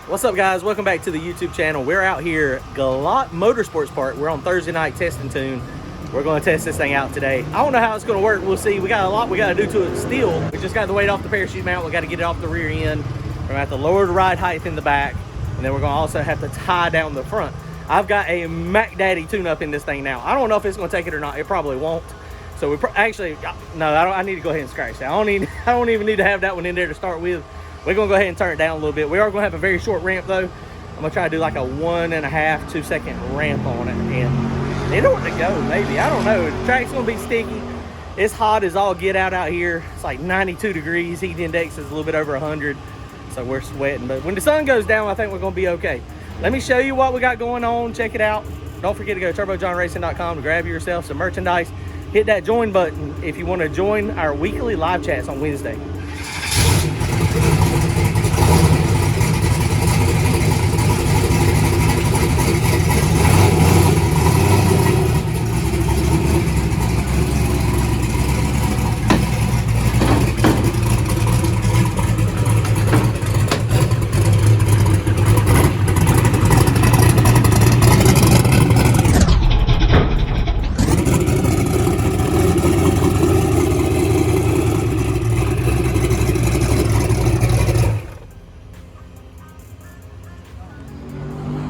What's up, guys? Welcome back to the YouTube channel. We're out here Galot Motorsports Park. We're on Thursday night testing tune. We're going to test this thing out today. I don't know how it's going to work. We'll see. We got a lot we got to do to it still. We just got the weight off the parachute mount. We got to get it off the rear end. We're going to have to lower the ride height in the back, and then we're going to also have to tie down the front. I've got a Mac Daddy tune-up in this thing now. I don't know if it's going to take it or not. It probably won't. So we actually, no, I need to go ahead and scratch that. I don't even need to have that one in there to start with. We're gonna go ahead and turn it down a little bit. We are gonna have a very short ramp though. I'm gonna try to do like a 1.5 2 second ramp on it, and it ought to go maybe. I don't know. The track's gonna be sticky. It's hot as all get out here. It's like 92 degrees. Heat index is a little bit over 100, so we're sweating. But when the sun goes down, I think we're gonna be okay. Let me show you what we got going on. Check it out. Don't forget to go to turbojohnracing.com to grab yourself some merchandise. Hit that join button if you want to join our weekly live chats on Wednesday.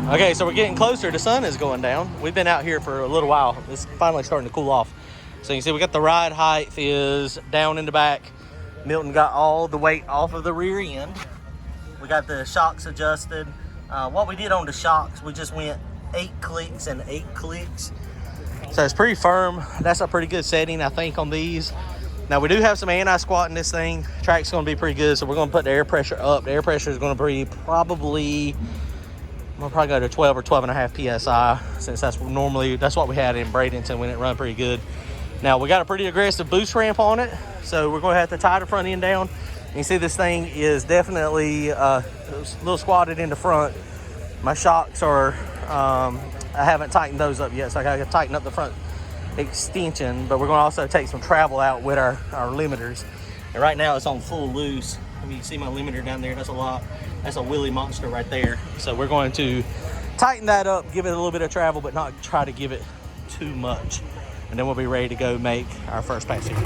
Okay, so we're getting closer. The sun is going down. We've been out here for a little while. It's finally starting to cool off. So you can see we got the ride height is down in the back. Milton got all the weight off of the rear end. We got the shocks adjusted. What we did on the shocks, we just went 8 clicks and 8 clicks. So it's pretty firm. That's a pretty good setting, I think, on these. Now we do have some anti-squat in this thing. Track's gonna be pretty good, so we're gonna put the air pressure up. The air pressure is gonna be we'll probably go to 12 or 12.5 PSI, since that's what we had in Bradenton when it run pretty good. Now we got a pretty aggressive boost ramp on it, so we're gonna have to tie the front end down. You see this thing is definitely a little squatted in the front. My shocks are, I haven't tightened those up yet, so I gotta tighten up the front extension, but we're gonna also take some travel out with our limiters. And right now it's on full loose. I mean, you see my limiter down there, that's a lot. That's a Willy monster right there. So we're going to tighten that up, give it a little bit of travel, but not try to give it too much. And then we'll be ready to go make our first pass here.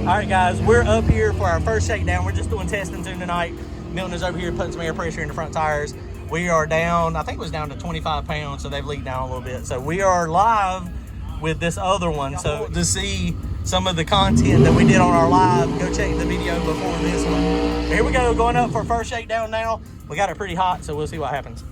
All right, guys, we're up here for our first shakedown. We're just doing testing tune tonight. Milton is over here putting some air pressure in the front tires. We are down, I think it was down to 25 pounds, so they've leaked down a little bit. So we are live with this other one. So to see some of the content that we did on our live, go check the video before this one. Here we go, going up for first shakedown now. We got it pretty hot, so we'll see what happens.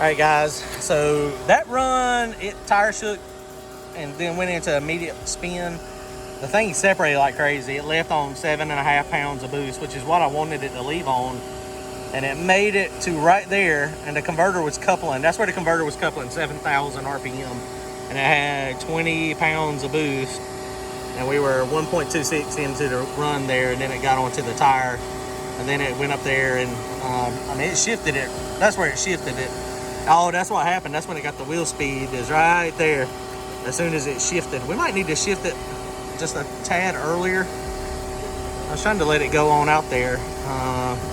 right, guys, so that run, tire shook and then went into immediate spin. The thing separated like crazy. It left on 7.5 pounds of boost, which is what I wanted it to leave on. And it made it to right there, and the converter was coupling. That's where the converter was coupling, 7,000 RPM. And it had 20 pounds of boost. And we were 1.26 into the run there, and then it got onto the tire. And then it went up there, and I mean, it shifted it. That's where it shifted it. Oh, that's what happened. That's when it got the wheel speed, is right there. As soon as it shifted. We might need to shift it just a tad earlier. I was trying to let it go on out there,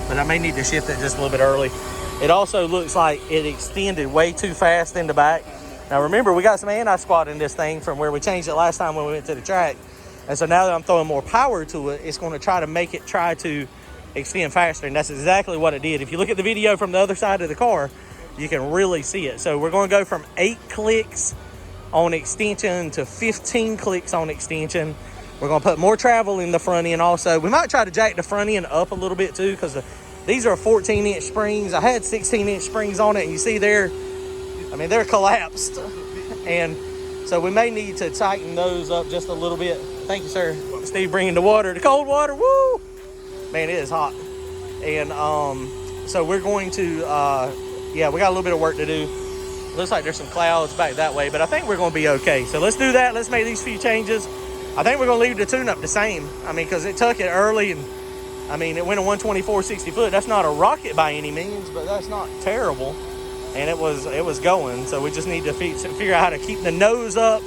but I may need to shift it just a little bit early. It also looks like it extended way too fast in the back. Now remember, we got some anti-squat in this thing from where we changed it last time when we went to the track. And so now that I'm throwing more power to it, it's going to try to make it try to extend faster. And that's exactly what it did. If you look at the video from the other side of the car, you can really see it. So we're going to go from 8 clicks on extension to 15 clicks on extension. We're going to put more travel in the front end also. We might try to jack the front end up a little bit too, because these are 14-inch springs. I had 16-inch springs on it, and you see they're collapsed. And so we may need to tighten those up just a little bit. Thank you, sir. Steve bringing the water, the cold water. Woo! Man, it is hot. And so we're going to, yeah, we got a little bit of work to do. Looks like there's some clouds back that way, but I think we're going to be okay. So let's do that. Let's make these few changes. I think we're going to leave the tune-up the same. I mean, because it took it early, and I mean, it went a 124 60 foot. That's not a rocket by any means, but that's not terrible. And it was going. So we just need to figure out how to keep the nose up.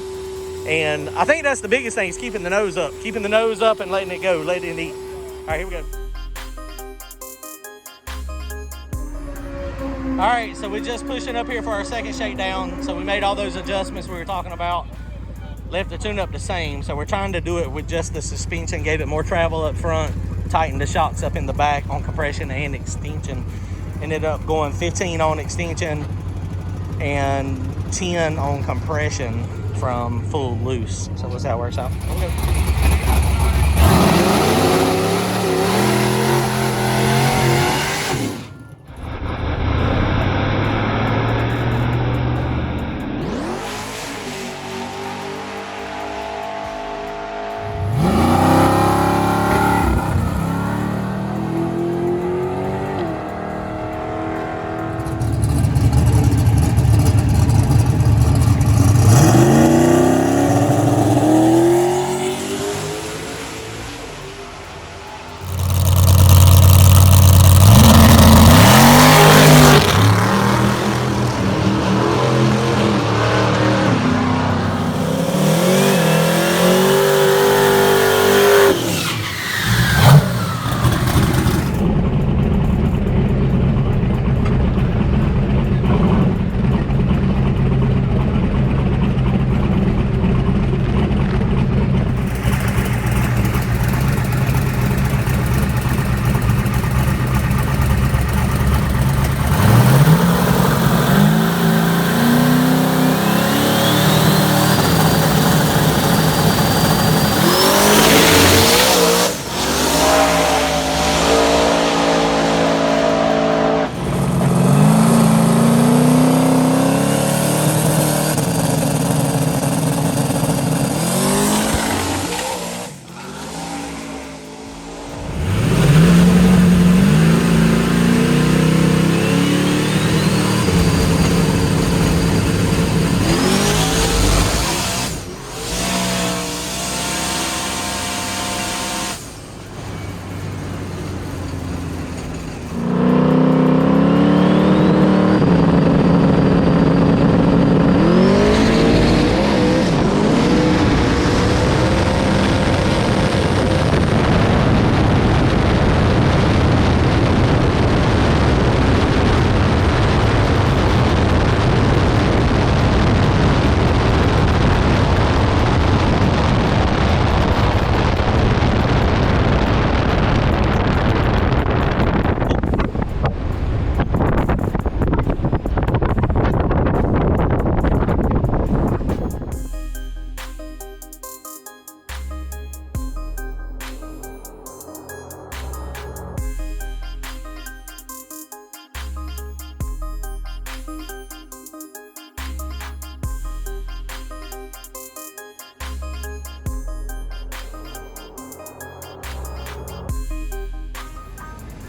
And I think that's the biggest thing, is keeping the nose up. Keeping the nose up and letting it go, letting it eat. All right, here we go. All right, so we're just pushing up here for our second shakedown. So we made all those adjustments we were talking about. Left the tune-up the same, so we're trying to do it with just the suspension. Gave it more travel up front, tightened the shocks up in the back on compression and extension. Ended up going 15 on extension and 10 on compression from full loose. So let's see how it works out. Okay.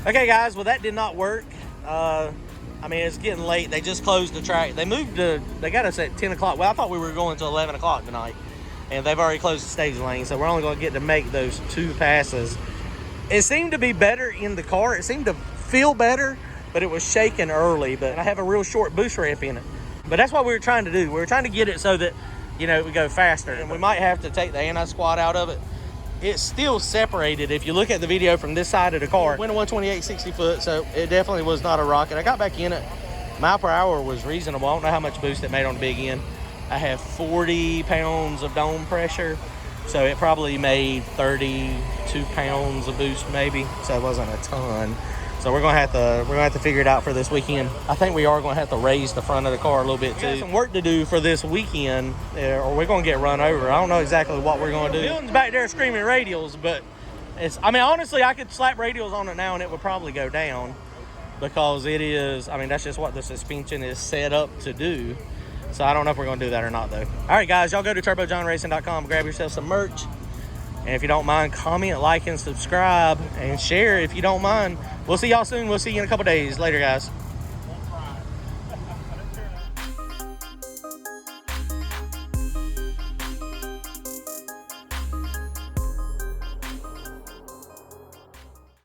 Okay, guys, well, that did not work. I mean, it's getting late. They just closed the track. They got us at 10 o'clock. Well, I thought we were going to 11 o'clock tonight, and they've already closed the stage lane, so we're only going to get to make those 2 passes. It seemed to be better in the car. It seemed to feel better, but it was shaking early. But I have a real short boost ramp in it. But that's what we were trying to do. We were trying to get it so that, you know, we go faster. And we might have to take the anti-squat out of it. It's still separated. If you look at the video from this side of the car, it went a 128 60 foot, so it definitely was not a rocket. I got back in it. Mile per hour was reasonable. I don't know how much boost it made on the big end. I have 40 pounds of dome pressure, so it probably made 32 pounds of boost maybe, so it wasn't a ton. So we're gonna have to figure it out for this weekend. I think we are gonna have to raise the front of the car a little bit too. We got some work to do for this weekend, or we're gonna get run over. I don't know exactly what we're gonna do. Dylan's back there screaming radials, but I mean, honestly, I could slap radials on it now and it would probably go down, because it is, I mean, that's just what the suspension is set up to do. So I don't know if we're gonna do that or not though. All right, guys, y'all go to turbojohnracing.com, grab yourself some merch. And if you don't mind, comment, like, and subscribe, and share if you don't mind. We'll see y'all soon. We'll see you in a couple days. Later, guys.